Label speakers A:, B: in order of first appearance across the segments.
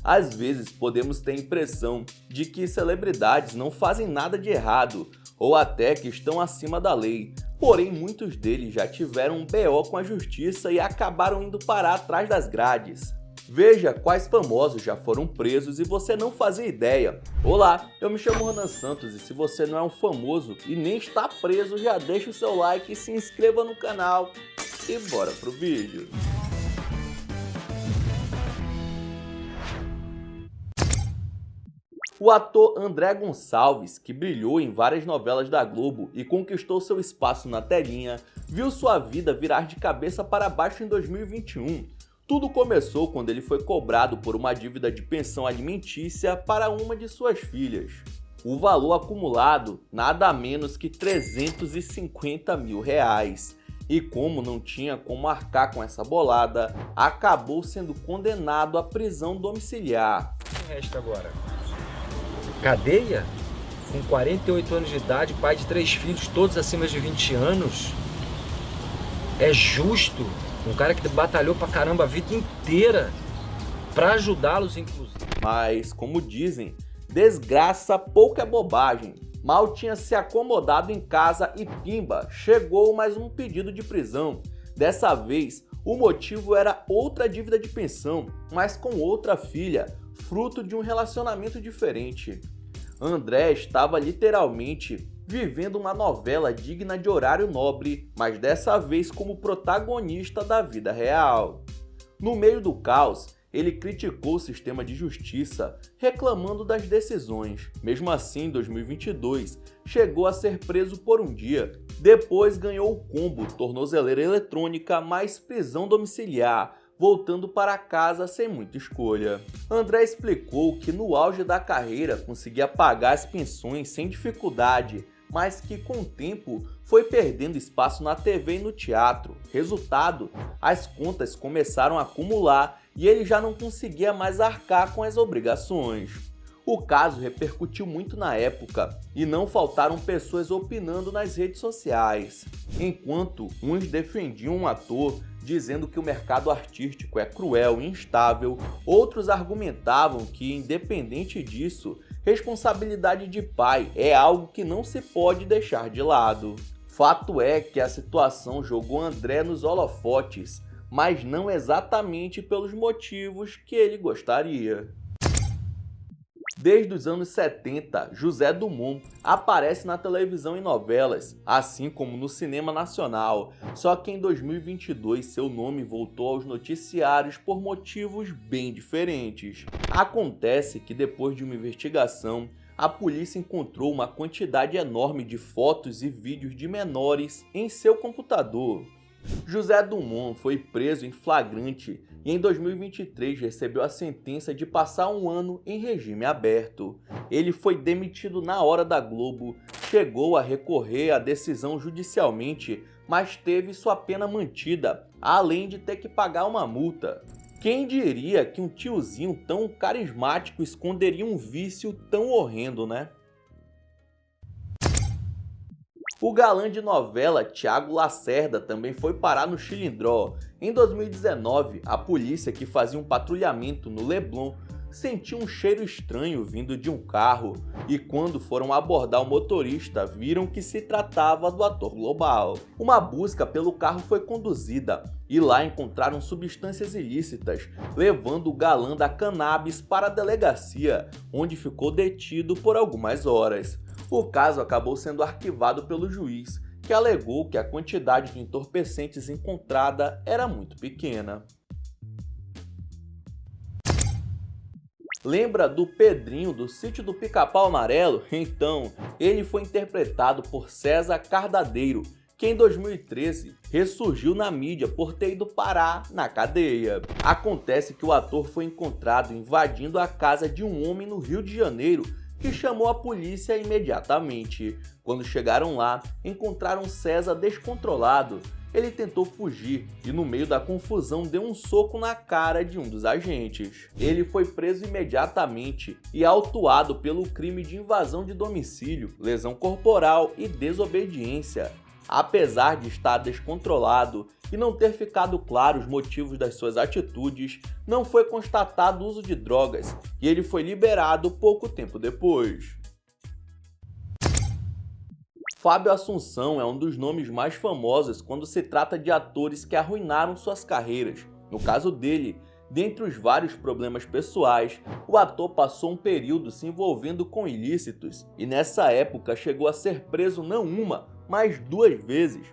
A: Às vezes podemos ter a impressão de que celebridades não fazem nada de errado, ou até que estão acima da lei. Porém, muitos deles já tiveram um BO com a justiça e acabaram indo parar atrás das grades. Veja quais famosos já foram presos e você não fazia ideia. Olá, eu me chamo Ronan Santos e se você não é um famoso e nem está preso, já deixa o seu like e se inscreva no canal. E bora pro vídeo. O ator André Gonçalves, que brilhou em várias novelas da Globo e conquistou seu espaço na telinha, viu sua vida virar de cabeça para baixo em 2021. Tudo começou quando ele foi cobrado por uma dívida de pensão alimentícia para uma de suas filhas. O valor acumulado, nada menos que R$350 mil. E como não tinha como arcar com essa bolada, acabou sendo condenado à prisão domiciliar.
B: O resto agora? Cadeia? Com 48 anos de idade, pai de 3 filhos, todos acima de 20 anos? É justo? Um cara que batalhou pra caramba a vida inteira pra ajudá-los, inclusive.
A: Mas, como dizem, desgraça pouco é bobagem. Mal tinha se acomodado em casa e pimba, chegou mais um pedido de prisão. Dessa vez, o motivo era outra dívida de pensão, mas com outra filha, fruto de um relacionamento diferente. André estava literalmente vivendo uma novela digna de horário nobre, mas dessa vez como protagonista da vida real. No meio do caos, ele criticou o sistema de justiça, reclamando das decisões. Mesmo assim, em 2022, chegou a ser preso por um dia. Depois ganhou o combo tornozeleira eletrônica mais prisão domiciliar, voltando para casa sem muita escolha. André explicou que no auge da carreira conseguia pagar as pensões sem dificuldade, mas que com o tempo foi perdendo espaço na TV e no teatro. Resultado, as contas começaram a acumular e ele já não conseguia mais arcar com as obrigações. O caso repercutiu muito na época e não faltaram pessoas opinando nas redes sociais. Enquanto uns defendiam o ator, dizendo que o mercado artístico é cruel e instável, outros argumentavam que, independente disso, responsabilidade de pai é algo que não se pode deixar de lado. Fato é que a situação jogou André nos holofotes, mas não exatamente pelos motivos que ele gostaria. Desde os anos 70, José Dumont aparece na televisão e novelas, assim como no cinema nacional, só que em 2022 seu nome voltou aos noticiários por motivos bem diferentes. Acontece que depois de uma investigação, a polícia encontrou uma quantidade enorme de fotos e vídeos de menores em seu computador. José Dumont foi preso em flagrante e em 2023 recebeu a sentença de passar um ano em regime aberto. Ele foi demitido na hora da Globo, chegou a recorrer à decisão judicialmente, mas teve sua pena mantida, além de ter que pagar uma multa. Quem diria que um tiozinho tão carismático esconderia um vício tão horrendo, né? O galã de novela Thiago Lacerda também foi parar no Chilindró. Em 2019, a polícia que fazia um patrulhamento no Leblon sentiu um cheiro estranho vindo de um carro e quando foram abordar o motorista, viram que se tratava do ator global. Uma busca pelo carro foi conduzida e lá encontraram substâncias ilícitas, levando o galã da cannabis para a delegacia, onde ficou detido por algumas horas. O caso acabou sendo arquivado pelo juiz, que alegou que a quantidade de entorpecentes encontrada era muito pequena. Lembra do Pedrinho do Sítio do Pica-Pau Amarelo? Então, ele foi interpretado por César Cardadeiro, que em 2013 ressurgiu na mídia por ter ido parar na cadeia. Acontece que o ator foi encontrado invadindo a casa de um homem no Rio de Janeiro, que chamou a polícia imediatamente. Quando chegaram lá, encontraram César descontrolado. Ele tentou fugir e no meio da confusão deu um soco na cara de um dos agentes. Ele foi preso imediatamente e autuado pelo crime de invasão de domicílio, lesão corporal e desobediência. Apesar de estar descontrolado e não ter ficado claro os motivos das suas atitudes, não foi constatado o uso de drogas e ele foi liberado pouco tempo depois. Fábio Assunção é um dos nomes mais famosos quando se trata de atores que arruinaram suas carreiras. No caso dele, dentre os vários problemas pessoais, o ator passou um período se envolvendo com ilícitos e nessa época chegou a ser preso não uma, mas 2 vezes.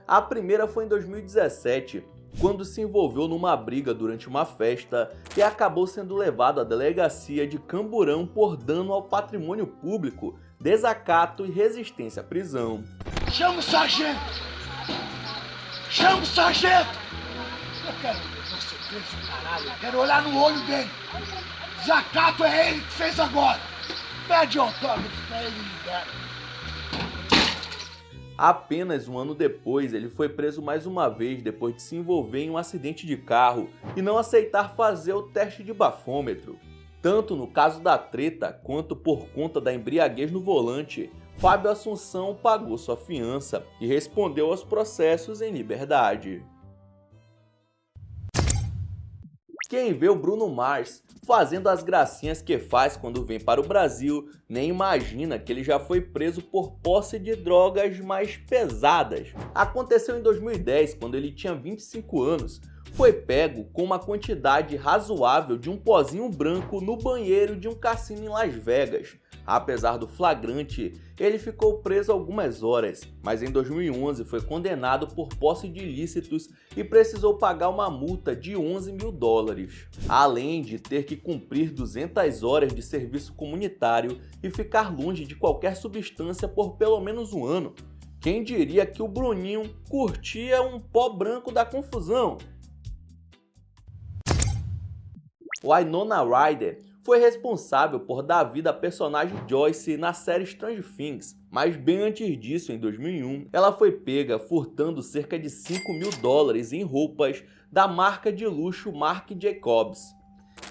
A: A primeira foi em 2017, quando se envolveu numa briga durante uma festa e acabou sendo levado à delegacia de Camburão por dano ao patrimônio público, desacato e resistência à prisão.
C: Chama o sargento! Chama o sargento! Eu quero ver você preso, caralho. Eu quero olhar no olho dele. Desacato é ele que fez agora. Pede autógrafo pra ele e libera.
A: Apenas um ano depois, ele foi preso mais uma vez depois de se envolver em um acidente de carro e não aceitar fazer o teste de bafômetro. Tanto no caso da treta, quanto por conta da embriaguez no volante, Fábio Assunção pagou sua fiança e respondeu aos processos em liberdade. Quem vê o Bruno Mars fazendo as gracinhas que faz quando vem para o Brasil, nem imagina que ele já foi preso por posse de drogas mais pesadas. Aconteceu em 2010, quando ele tinha 25 anos. Foi pego com uma quantidade razoável de um pozinho branco no banheiro de um cassino em Las Vegas. Apesar do flagrante, ele ficou preso algumas horas, mas em 2011 foi condenado por posse de ilícitos e precisou pagar uma multa de $11 mil, além de ter que cumprir 200 horas de serviço comunitário e ficar longe de qualquer substância por pelo menos um ano. Quem diria que o Bruninho curtia um pó branco da confusão? Winona Ryder foi responsável por dar vida à personagem Joyce na série Stranger Things, mas bem antes disso, em 2001, ela foi pega furtando cerca de $5 mil em roupas da marca de luxo Marc Jacobs.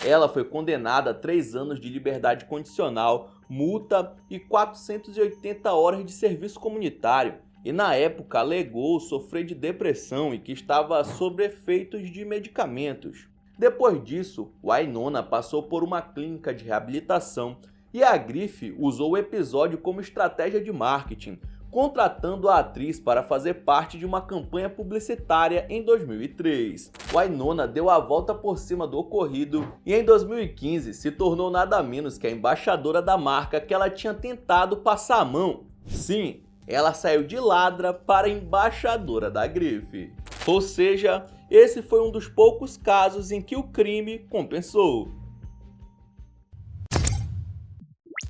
A: Ela foi condenada a 3 anos de liberdade condicional, multa e 480 horas de serviço comunitário, e na época alegou sofrer de depressão e que estava sob efeitos de medicamentos. Depois disso, Winona passou por uma clínica de reabilitação e a grife usou o episódio como estratégia de marketing, contratando a atriz para fazer parte de uma campanha publicitária em 2003. Winona deu a volta por cima do ocorrido e em 2015 se tornou nada menos que a embaixadora da marca que ela tinha tentado passar a mão. Sim, ela saiu de ladra para embaixadora da grife. Ou seja, esse foi um dos poucos casos em que o crime compensou.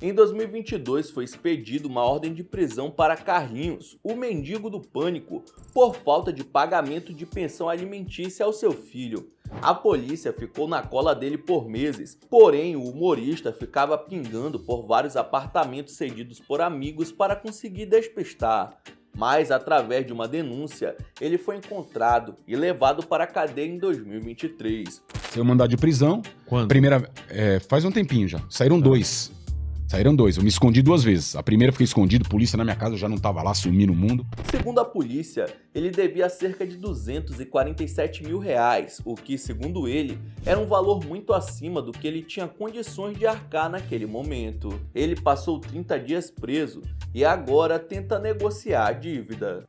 A: Em 2022 foi expedida uma ordem de prisão para Carlinhos, o mendigo do pânico, por falta de pagamento de pensão alimentícia ao seu filho. A polícia ficou na cola dele por meses, porém o humorista ficava pingando por vários apartamentos cedidos por amigos para conseguir despistar. Mas, através de uma denúncia, ele foi encontrado e levado para a cadeia em 2023.
D: Saiu mandado de prisão.
E: Quando?
D: Faz um tempinho já. Saíram 2. Eu me escondi 2 vezes. A primeira fiquei escondido, polícia na minha casa, eu já não tava lá, sumi no mundo.
A: Segundo a polícia, ele devia cerca de R$247 mil, o que, segundo ele, era um valor muito acima do que ele tinha condições de arcar naquele momento. Ele passou 30 dias preso e agora tenta negociar a dívida.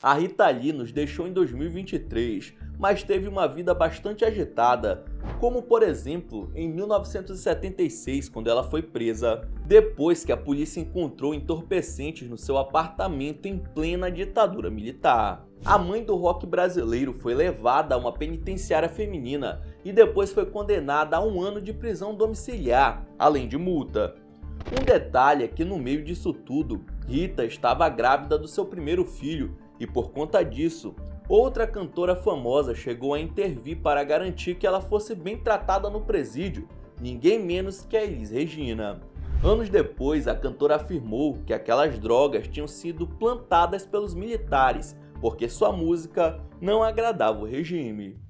A: A Rita Lee nos deixou em 2023, mas teve uma vida bastante agitada, como por exemplo em 1976, quando ela foi presa, depois que a polícia encontrou entorpecentes no seu apartamento em plena ditadura militar. A mãe do rock brasileiro foi levada a uma penitenciária feminina e depois foi condenada a 1 ano de prisão domiciliar, além de multa. Um detalhe é que no meio disso tudo, Rita estava grávida do seu primeiro filho e por conta disso, outra cantora famosa chegou a intervir para garantir que ela fosse bem tratada no presídio, ninguém menos que a Elis Regina. Anos depois, a cantora afirmou que aquelas drogas tinham sido plantadas pelos militares, porque sua música não agradava o regime.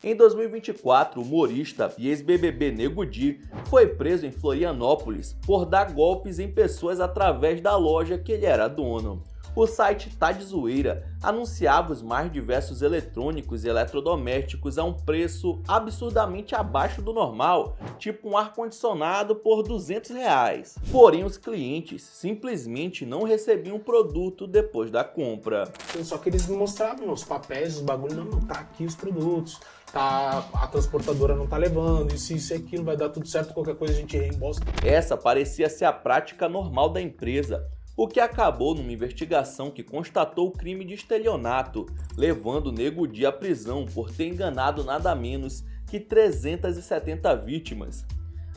A: Em 2024, o humorista e ex-BBB Nego Di foi preso em Florianópolis por dar golpes em pessoas através da loja que ele era dono. O site Tá de Zoeira anunciava os mais diversos eletrônicos e eletrodomésticos a um preço absurdamente abaixo do normal, tipo um ar-condicionado por R$200. Porém, os clientes simplesmente não recebiam o produto depois da compra.
E: Só que eles mostravam os papéis, os bagulhos, não, tá aqui os produtos, tá, a transportadora não tá levando, isso e aquilo, vai dar tudo certo, qualquer coisa a gente reembolsa.
A: Essa parecia ser a prática normal da empresa, o que acabou numa investigação que constatou o crime de estelionato, levando Nego Di à prisão por ter enganado nada menos que 370 vítimas,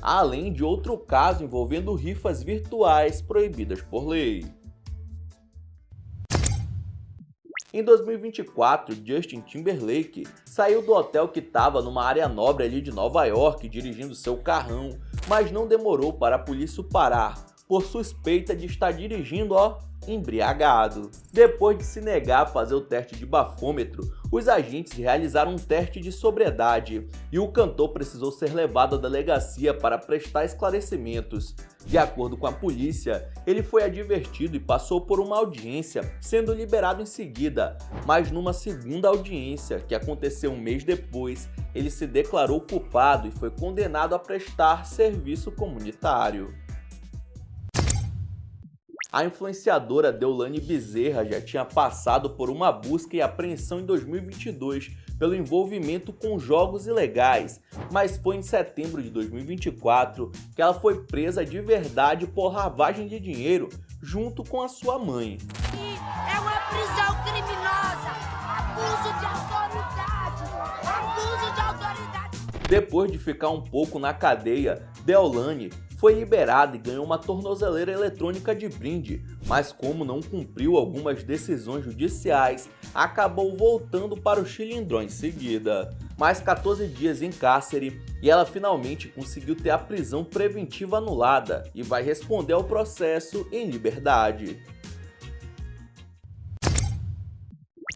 A: além de outro caso envolvendo rifas virtuais proibidas por lei. Em 2024, Justin Timberlake saiu do hotel que estava numa área nobre ali de Nova York dirigindo seu carrão, mas não demorou para a polícia o parar, por suspeita de estar dirigindo, embriagado. Depois de se negar a fazer o teste de bafômetro, os agentes realizaram um teste de sobriedade e o cantor precisou ser levado à delegacia para prestar esclarecimentos. De acordo com a polícia, ele foi advertido e passou por uma audiência, sendo liberado em seguida, mas numa segunda audiência, que aconteceu um mês depois, ele se declarou culpado e foi condenado a prestar serviço comunitário. A influenciadora Deolane Bezerra já tinha passado por uma busca e apreensão em 2022 pelo envolvimento com jogos ilegais, mas foi em setembro de 2024 que ela foi presa de verdade por lavagem de dinheiro junto com a sua mãe.
F: É uma prisão criminosa, abuso de autoridade.
A: Depois de ficar um pouco na cadeia, Deolane foi liberada e ganhou uma tornozeleira eletrônica de brinde, mas como não cumpriu algumas decisões judiciais, acabou voltando para o Chilindró em seguida. Mais 14 dias em cárcere e ela finalmente conseguiu ter a prisão preventiva anulada e vai responder ao processo em liberdade.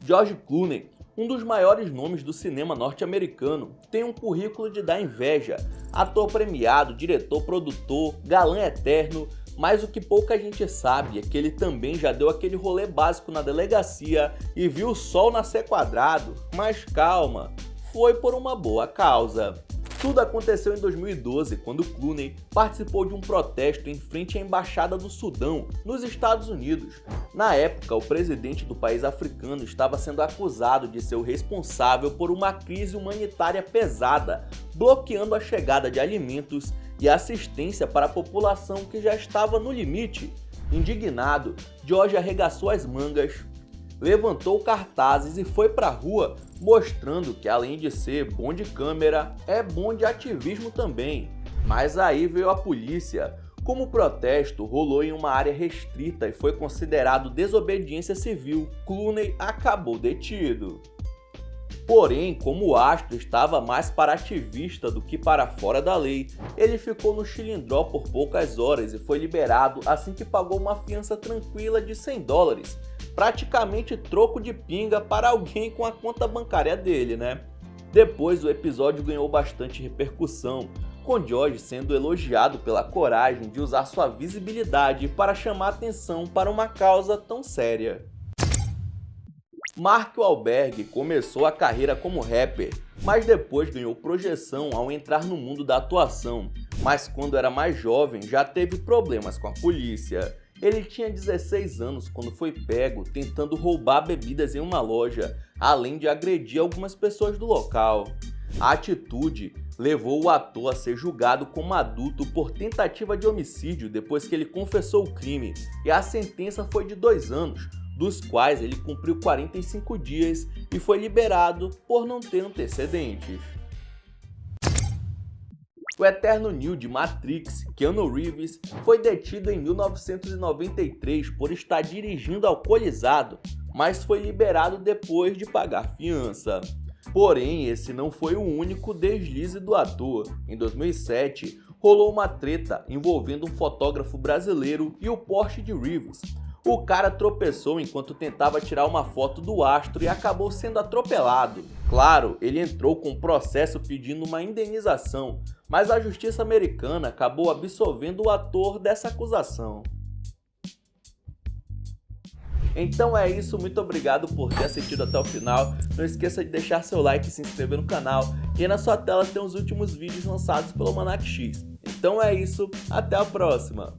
A: George Clooney, um dos maiores nomes do cinema norte-americano, tem um currículo de dar inveja. Ator premiado, diretor, produtor, galã eterno, mas o que pouca gente sabe é que ele também já deu aquele rolê básico na delegacia e viu o sol nascer quadrado. Mas calma, foi por uma boa causa. Tudo aconteceu em 2012, quando Clooney participou de um protesto em frente à Embaixada do Sudão, nos Estados Unidos. Na época, o presidente do país africano estava sendo acusado de ser o responsável por uma crise humanitária pesada, bloqueando a chegada de alimentos e assistência para a população que já estava no limite. Indignado, George arregaçou as mangas, levantou cartazes e foi pra rua, mostrando que além de ser bom de câmera, é bom de ativismo também. Mas aí veio a polícia. Como o protesto rolou em uma área restrita e foi considerado desobediência civil, Clooney acabou detido. Porém, como o astro estava mais para ativista do que para fora da lei, ele ficou no Chilindró por poucas horas e foi liberado assim que pagou uma fiança tranquila de $100, praticamente troco de pinga para alguém com a conta bancária dele, né? Depois o episódio ganhou bastante repercussão, com George sendo elogiado pela coragem de usar sua visibilidade para chamar atenção para uma causa tão séria. Mark Wahlberg começou a carreira como rapper, mas depois ganhou projeção ao entrar no mundo da atuação, mas quando era mais jovem já teve problemas com a polícia. Ele tinha 16 anos quando foi pego tentando roubar bebidas em uma loja, além de agredir algumas pessoas do local. A atitude levou o ator a ser julgado como adulto por tentativa de homicídio depois que ele confessou o crime, e a sentença foi de 2 anos, dos quais ele cumpriu 45 dias e foi liberado por não ter antecedentes. O eterno Neo de Matrix, Keanu Reeves, foi detido em 1993 por estar dirigindo alcoolizado, mas foi liberado depois de pagar fiança. Porém, esse não foi o único deslize do ator. Em 2007, rolou uma treta envolvendo um fotógrafo brasileiro e o Porsche de Reeves. O cara tropeçou enquanto tentava tirar uma foto do astro e acabou sendo atropelado. Claro, ele entrou com um processo pedindo uma indenização, mas a justiça americana acabou absolvendo o ator dessa acusação. Então é isso, muito obrigado por ter assistido até o final. Não esqueça de deixar seu like e se inscrever no canal. E aí na sua tela tem os últimos vídeos lançados pelo Almanac X. Então é isso, até a próxima!